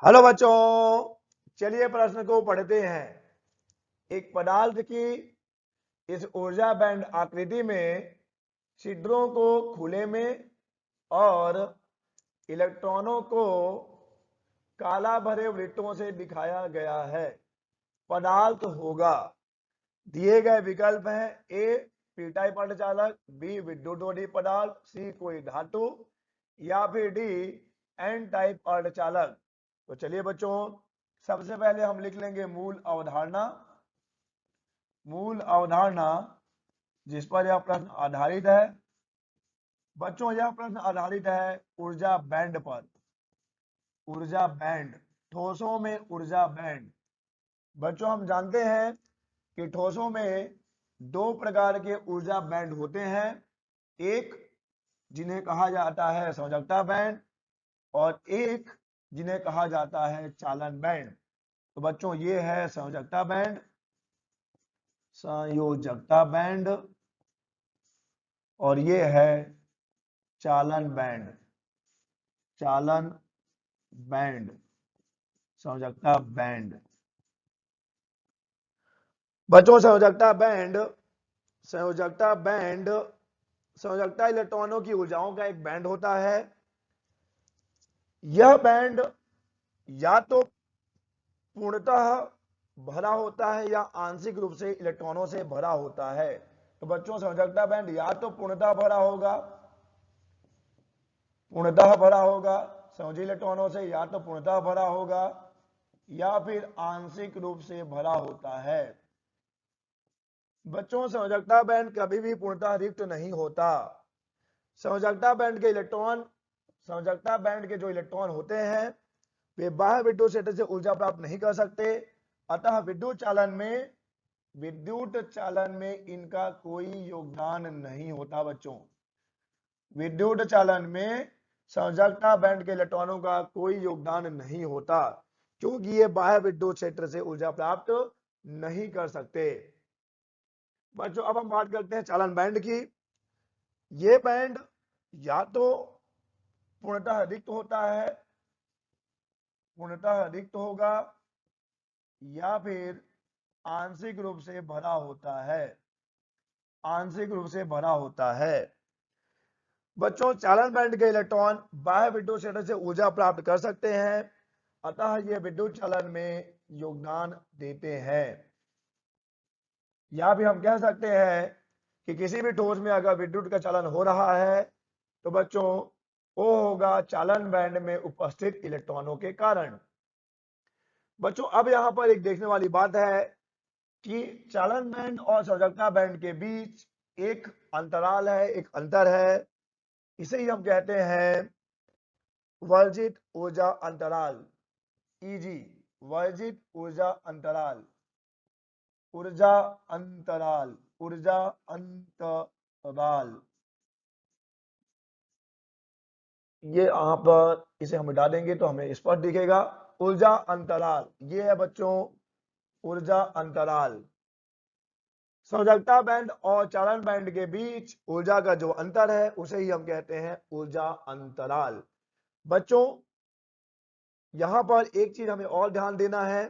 Hello बच्चों, चलिए प्रश्न को पढ़ते हैं। एक पदार्थ की इस ऊर्जा बैंड आकृति में छिद्रों को खुले में और इलेक्ट्रॉनों को काला भरे वृत्तों से दिखाया गया है। पदार्थ होगा। दिए गए विकल्प हैं ए पी टाइप अर्धचालक, बी विद्युतरोधी पदार्थ, सी कोई धातु या फिर डी एन टाइप अर्धचालक। तो चलिए बच्चों, सबसे पहले हम लिख लेंगे मूल अवधारणा। मूल अवधारणा जिस पर यह प्रश्न आधारित है। बच्चों, यह प्रश्न आधारित है ऊर्जा बैंड पर। ऊर्जा बैंड, ठोसों में ऊर्जा बैंड। बच्चों, हम जानते हैं कि ठोसों में दो प्रकार के ऊर्जा बैंड होते हैं। एक जिन्हें कहा जाता है संयोजकता बैंड और एक जिन्हें कहा जाता है चालन बैंड। तो बच्चों, ये है संयोजकता बैंड, संयोजकता बैंड, और ये है चालन बैंड, चालन बैंड, संयोजकता बैंड। बच्चों, संयोजकता बैंड, संयोजकता बैंड, संयोजकता इलेक्ट्रॉनों की ऊर्जाओं का एक बैंड होता है। यह बैंड या तो पूर्णतः भरा होता है या आंशिक रूप से इलेक्ट्रॉनों से भरा होता है। तो बच्चों, संयोजकता बैंड या तो पूर्णतः भरा होगा, पूर्णतः भरा होगा संयोजी इलेक्ट्रॉनों से, या तो पूर्णतः भरा होगा या फिर आंशिक रूप से भरा होता है। बच्चों, संयोजकता बैंड कभी भी पूर्णतः रिक्त नहीं होता। संयोजकता बैंड के इलेक्ट्रॉन, संयोजकता बैंड के जो इलेक्ट्रॉन होते हैं वे बाह्य विद्युत क्षेत्र से ऊर्जा प्राप्त नहीं कर सकते। अतः विद्युत चालन में इनका कोई योगदान नहीं होता। बच्चों, विद्युत चालन में संयोजकता बैंड के इलेक्ट्रॉनों का कोई योगदान नहीं होता, क्योंकि ये बाह्य विद्युत क्षेत्र से ऊर्जा प्राप्त नहीं कर सकते। बच्चों, अब हम बात करते हैं चालन बैंड की। ये बैंड या तो पूर्णतः रिक्त होता है, पूर्णतः रिक्त होगा, या फिर आंशिक रूप से भरा होता है, आंशिक रूप से भरा होता है। बच्चों, चालन बैंड के इलेक्ट्रॉन बाह्य विद्युत क्षेत्र से ऊर्जा प्राप्त कर सकते हैं, अतः ये विद्युत चालन में योगदान देते हैं। या भी हम कह सकते हैं कि किसी भी ठोस में अगर विद्युत का चालन हो रहा है तो बच्चों वो होगा चालन बैंड में उपस्थित इलेक्ट्रॉनों के कारण। बच्चों, अब यहां पर एक देखने वाली बात है कि चालन बैंड और संयोजकता बैंड के बीच एक अंतराल है, एक अंतर है। इसे ही हम कहते हैं वर्जित ऊर्जा अंतराल, ईजी, वर्जित ऊर्जा अंतराल, ऊर्जा अंतराल, ऊर्जा अंतराल। ये यहां पर इसे हम मिटा देंगे तो हमें स्पष्ट दिखेगा। ऊर्जा अंतराल, ये है बच्चों ऊर्जा अंतराल। संयोजकता बैंड और चालन बैंड के बीच ऊर्जा का जो अंतर है उसे ही हम कहते हैं ऊर्जा अंतराल। बच्चों, यहां पर एक चीज हमें और ध्यान देना है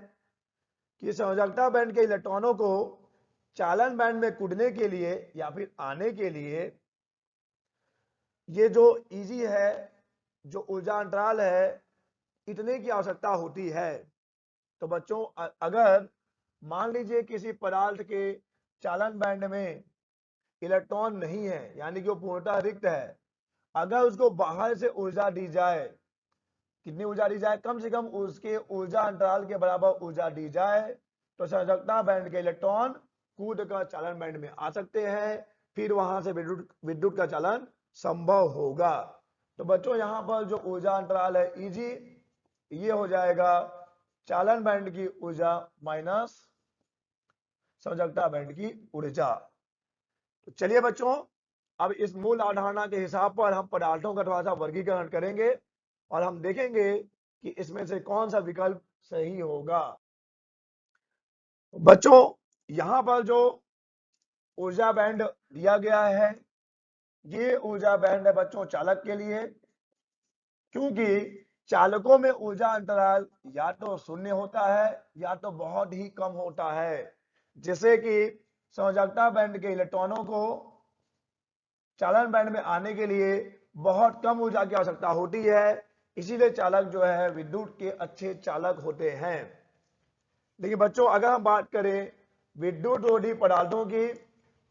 कि संयोजकता बैंड के इलेक्ट्रॉनों को चालन बैंड में कूदने के लिए या फिर आने के लिए ये जो ईजी है, जो ऊर्जा अंतराल है, इतने की आवश्यकता होती है। तो बच्चों, अगर मान लीजिए किसी पदार्थ के चालन बैंड में इलेक्ट्रॉन नहीं है, यानी कि वो पूर्णतः रिक्त है, अगर उसको बाहर से ऊर्जा दी जाए, कितनी ऊर्जा दी जाए, कम से कम उसके ऊर्जा अंतराल के बराबर ऊर्जा दी जाए, तो संयोजकता बैंड के इलेक्ट्रॉन कूद कर चालन बैंड में आ सकते हैं, फिर वहां से विद्युत का चालन संभव होगा। तो बच्चों, यहां पर जो ऊर्जा अंतराल है ईजी, ये हो जाएगा चालन बैंड की ऊर्जा माइनस संयोजकता बैंड की ऊर्जा। तो चलिए बच्चों, अब इस मूल अवधारणा के हिसाब पर हम पदार्थों का थोड़ा सा वर्गीकरण करेंगे और हम देखेंगे कि इसमें से कौन सा विकल्प सही होगा। बच्चों, यहां पर जो ऊर्जा बैंड दिया गया है, ये ऊर्जा बैंड है बच्चों चालक के लिए, क्योंकि चालकों में ऊर्जा अंतराल या तो शून्य होता है या तो बहुत ही कम होता है, जिससे कि संयोजकता बैंड के इलेक्ट्रॉनों को चालन बैंड में आने के लिए बहुत कम ऊर्जा की आवश्यकता होती है। इसीलिए चालक जो है विद्युत के अच्छे चालक होते हैं। लेकिन बच्चों अगर हम बात करें विद्युत रोधी पदार्थों की,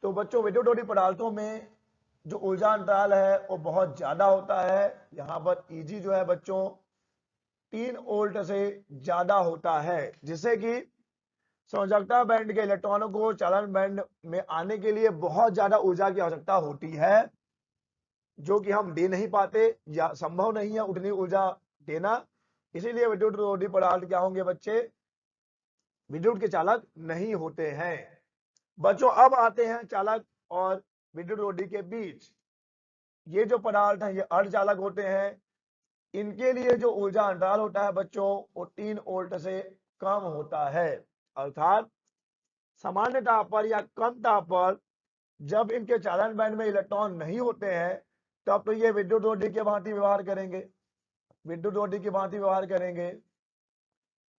तो बच्चों विद्युत रोधी पदार्थों में जो ऊर्जा अंतराल है वो बहुत ज्यादा होता है। यहाँ पर Eg जो है बच्चों 3 वोल्ट से ज्यादा होता है, जिससे कि संयोजकता बैंड के इलेक्ट्रॉनों को चालन बैंड में आने के लिए बहुत ज्यादा ऊर्जा की आवश्यकता होती है, जो कि हम दे नहीं पाते या संभव नहीं है उतनी ऊर्जा देना। इसीलिए विद्युत रोधी पदार्थ क्या होंगे बच्चे, विद्युत के चालक नहीं होते हैं। बच्चों अब आते हैं चालक और विद्युत रोधी के बीच। ये जो पदार्थ है ये अर्धचालक होते हैं। इनके लिए जो ऊर्जा अंतराल होता है बच्चों वो 3 वोल्ट से कम होता है। अर्थात सामान्य ताप पर या कम ताप पर जब इनके चालन बैंड में इलेक्ट्रॉन नहीं होते हैं तब तो ये विद्युत रोधी के भांति व्यवहार करेंगे, विद्युत रोधी की भांति व्यवहार करेंगे।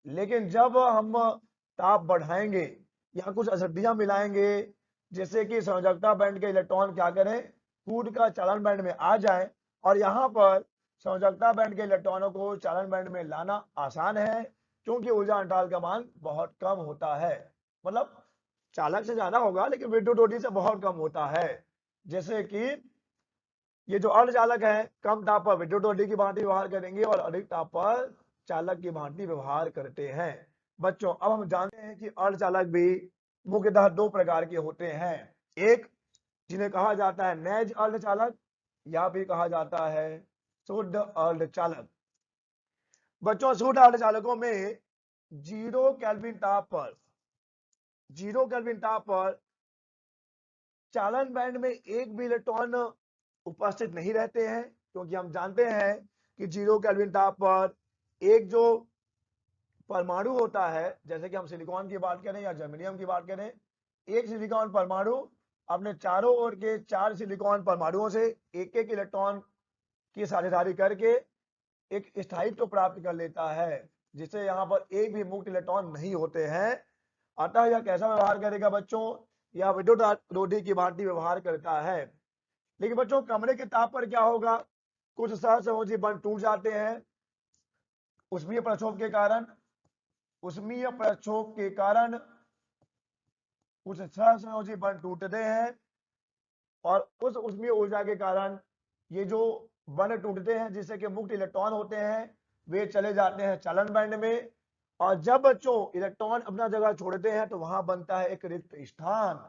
लेकिन जब हम ताप बढ़ाएंगे या कुछ अशुद्धियां मिलाएंगे जिससे कि संयोजकता बैंड के इलेक्ट्रॉन क्या करें, कूद का चालन बैंड में आ जाए, और यहाँ पर संयोजकता बैंड के इलेक्ट्रॉनों को चालन बैंड में लाना आसान है क्योंकि ऊर्जा अंतराल का मान बहुत कम होता है। मतलब चालक से ज्यादा होगा लेकिन विद्युत रोधी से बहुत कम होता है। जैसे कि ये जो अर्धचालक है कम ताप पर विद्युत रोधी की भांति व्यवहार करेंगे और अधिक ताप पर चालक की भांति व्यवहार करते हैं। बच्चों अब हम जानते हैं कि अर्धचालक भी मुख्यतः 2 प्रकार के होते हैं। एक जिन्हें कहा जाता है नैज अर्धचालक या भी कहा जाता है शुद्ध अर्धचालक। बच्चों शुद्ध अर्धचालकों में 0 केल्विन ताप पर चालन बैंड में एक भी इलेक्ट्रॉन उपस्थित नहीं रहते हैं, क्योंकि हम जानते हैं कि 0 केल्विन ताप पर एक जो परमाणु होता है, जैसे कि हम सिलिकॉन की बात करें या जर्मेनियम की बात करें, एक सिलिकॉन परमाणु अपने चारों ओर के 4 सिलिकॉन परमाणुओं से एक एक इलेक्ट्रॉन की साझेदारी करके एक स्थायित्व प्राप्त कर लेता है, जिससे यहाँ पर एक भी मुक्त इलेक्ट्रॉन नहीं होते हैं। अतः यह कैसा व्यवहार करेगा बच्चों, यह विद्युत रोधी की भांति व्यवहार करता है। लेकिन बच्चों कमरे के ताप पर क्या होगा, कुछ सहसंयोजी बंध टूट जाते हैं उष्मीय प्रक्षोभ के कारण। उष्मीय प्रक्षोभ के कारण कुछ सहसंयोजी बंध टूटते हैं और उस उष्मीय ऊर्जा के कारण ये जो बंध टूटते हैं जिससे कि मुक्त इलेक्ट्रॉन होते हैं वे चले जाते हैं चालन बैंड में, और जब बच्चों इलेक्ट्रॉन अपना जगह छोड़ते हैं तो वहां बनता है एक रिक्त स्थान,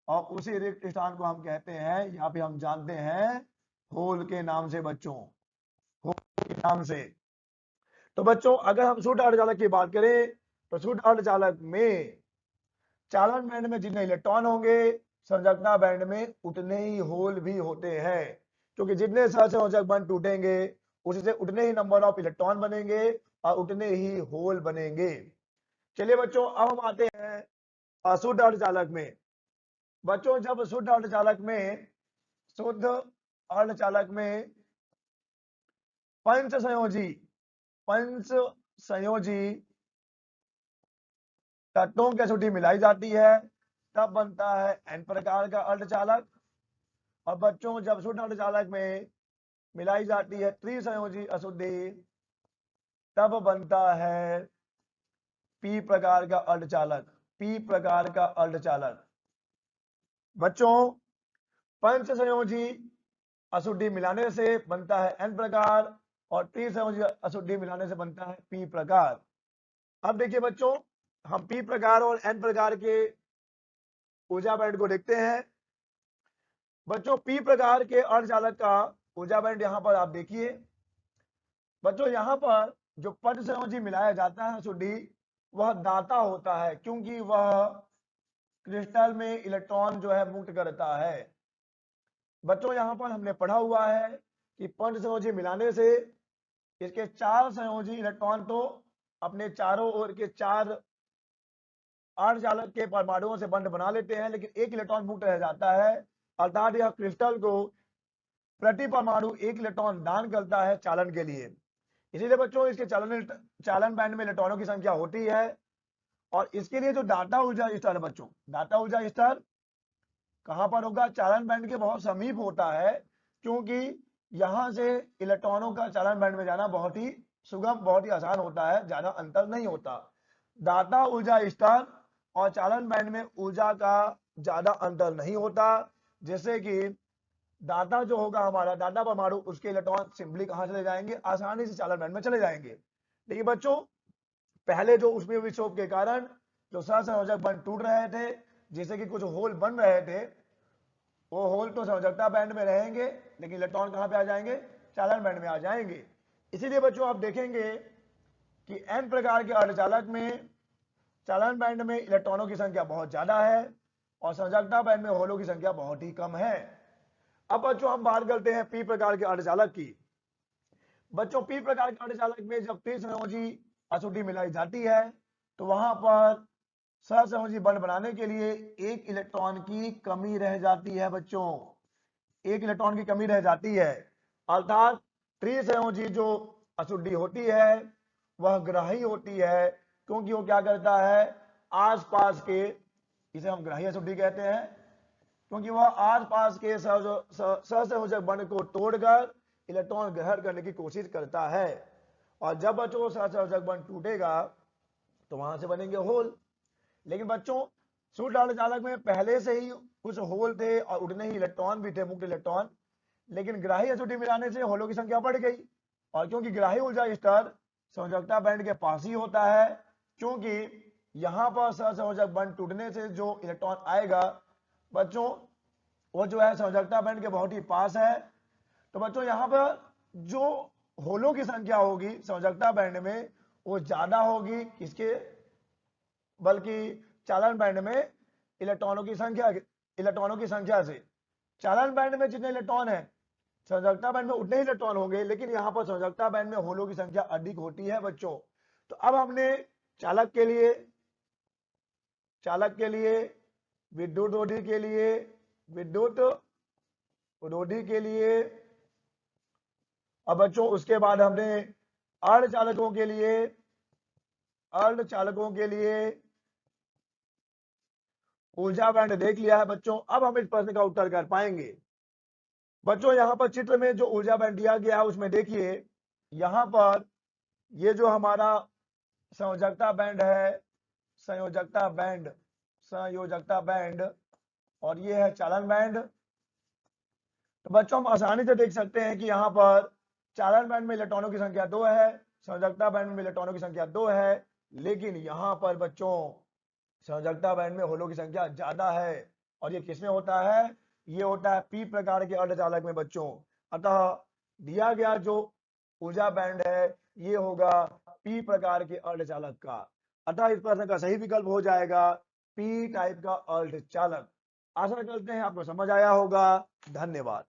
और उसी रिक्त स्थान को हम कहते हैं या फिर हम जानते हैं होल के नाम से। बच्चों होल के नाम से। तो बच्चों अगर हम शुद्ध अर्धचालक की बात करें तो शुद्ध अर्धचालक में चालन बैंड में जितने इलेक्ट्रॉन होंगे संयोजकता बैंड में उतने ही होल भी होते हैं, क्योंकि जितने सहसंयोजक बंध टूटेंगे उससे उतने ही नंबर ऑफ इलेक्ट्रॉन बनेंगे और उतने ही होल बनेंगे। चलिए बच्चों अब हम आते हैं अशुद्ध अर्धचालक में। बच्चों जब शुद्ध अर्धचालक में पंच संयोजी तत्वों की अशुद्धि मिलाई जाती है तब बनता है एन प्रकार का अर्धचालक। और बच्चों जब शुद्ध अर्धचालक में मिलाई जाती है त्रिसंयोजी अशुद्धि तब बनता है पी प्रकार का अर्धचालक। पी प्रकार का अर्धचालक। बच्चों पंच संयोजी अशुद्धि मिलाने से बनता है एन प्रकार और त्रिसंयोजी अशुद्धि मिलाने से बनता है पी प्रकार। अब देखिए बच्चों हम पी प्रकार और एन प्रकार के ऊर्जा बैंड को देखते हैं। बच्चों पी प्रकार के अर्धचालक का ऊर्जा बैंड यहां पर आप देखिए। बच्चों यहां पर जो पंच संयोजी मिलाया जाता है अशुद्धि वह दाता होता है, क्योंकि वह क्रिस्टल में इलेक्ट्रॉन जो है मुक्त करता है। बच्चों यहां पर हमने पढ़ा हुआ है कि पंच संयोजी मिलाने से इसके 4 संयोजी इलेक्ट्रॉन तो अपने चारों ओर के 4 अर्धचालक के परमाणुओं से बंध बना लेते हैं, लेकिन एक इलेक्ट्रॉन मुक्त रह जाता है, अर्थात यह क्रिस्टल को प्रति परमाणु एक इलेक्ट्रॉन दान करता है चालन के लिए। इसीलिए बच्चों इसके चालन बैंड में इलेक्ट्रॉनों की संख्या होती है। और इसके लिए जो डाटा ऊर्जा स्तर है बच्चों, डाटा ऊर्जा स्तर कहां पर होगा? चालन बैंड के बहुत समीप होता है, क्योंकि यहां से इलेक्ट्रॉनों का चालन बैंड में जाना बहुत ही सुगम, बहुत ही आसान होता है, ज्यादा अंतर नहीं होता। डाटा ऊर्जा स्तर और चालन बैंड में ऊर्जा का ज्यादा अंतर नहीं होता। जैसे कि डाटा जो होगा हमारा डाटा परमाणु, उसके इलेक्ट्रॉन सिंपली कहां चले जाएंगे? आसानी से चालन बैंड में चले जाएंगे। लेकिन बच्चों पहले जो उसमें विक्षोभ के कारण जो सहसंयोजक बंध टूट रहे थे, जिससे कि कुछ होल बन रहे थे, वो होल तो संयोजकता बैंड में रहेंगे, लेकिन इलेक्ट्रॉन कहां पे आ जाएंगे? चालन बैंड में आ जाएंगे। इसीलिए बच्चों आप देखेंगे कि एन प्रकार के अर्धचालक में चालन बैंड में इलेक्ट्रॉनों की संख्या बहुत ज्यादा है और संयोजकता बैंड में होलों की संख्या बहुत ही कम है। अब बच्चों हम बात करते हैं पी प्रकार के अर्धचालक की। बच्चों पी प्रकार के अर्धचालक में जब त्रिसंयोजी अशुद्धि मिलाई जाती है, तो वहां पर सहसंयोजी बंध बनाने के लिए एक इलेक्ट्रॉन की कमी रह जाती है बच्चों, एक इलेक्ट्रॉन की कमी रह जाती है। अर्थात त्रिसंयोजी जो अशुद्धि होती है वह ग्राही होती है, क्योंकि वो क्या करता है? आसपास के, इसे हम ग्राही अशुद्धि कहते हैं, क्योंकि वह आसपास के सहसंयोजक बंध को तोड़कर इलेक्ट्रॉन ग्रहण करने की कोशिश करता है। और जब बच्चों सहसंयोजक बंध टूटेगा तो वहां से बनेंगे होल। लेकिन बच्चों शुद्ध अर्धचालक में पहले से ही कुछ होल थे और उतने ही इलेक्ट्रॉन भी थे, मुक्त इलेक्ट्रॉन, लेकिन ग्राही अशुद्धि मिलाने से होलों की संख्या बढ़ गई। और क्योंकि ग्राही ऊर्जा स्तर संयोजकता बैंड के पास ही होता है, क्योंकि यहां पर सहसंयोजक बंध टूटने से जो इलेक्ट्रॉन आएगा बच्चों, वो जो है संयोजकता बैंड के बहुत ही पास है। तो बच्चों यहां पर जो होलों की संख्या होगी संयोजकता बैंड में वो ज्यादा होगी किसके? बल्कि चालन बैंड में इलेक्ट्रॉनों की संख्या से। चालन बैंड में जितने इलेक्ट्रॉन है संयोजकता बैंड में उतने ही इलेक्ट्रॉन होंगे, लेकिन यहां पर संयोजकता बैंड में होलों की संख्या अधिक होती है बच्चों। तो अब हमने चालक के लिए, विद्युत रोधी के लिए, विद्युत रोधी के लिए, अब बच्चों उसके बाद हमने अर्धचालकों के लिए ऊर्जा बैंड देख लिया है बच्चों। अब हम इस प्रश्न का उत्तर कर पाएंगे। बच्चों यहां पर चित्र में जो ऊर्जा बैंड दिया गया है उसमें देखिए, यहां पर ये जो हमारा संयोजकता बैंड है, संयोजकता बैंड, और ये है चालन बैंड। तो बच्चों हम आसानी से देख सकते हैं कि यहाँ पर चालन बैंड में इलेक्ट्रॉनों की संख्या 2 है, संयोजकता बैंड में इलेक्ट्रॉनों की संख्या 2 है, लेकिन यहाँ पर बच्चों संयोजकता बैंड में होलों की संख्या ज्यादा है। और ये किसमें होता है? ये होता है पी प्रकार के अर्धचालक में बच्चों। अतः दिया गया जो ऊर्जा बैंड है ये होगा पी प्रकार के अर्धचालक का। अतः इस प्रश्न का सही विकल्प हो जाएगा पी टाइप का अर्धचालक। आशा करते हैं आपको समझ आया होगा। धन्यवाद।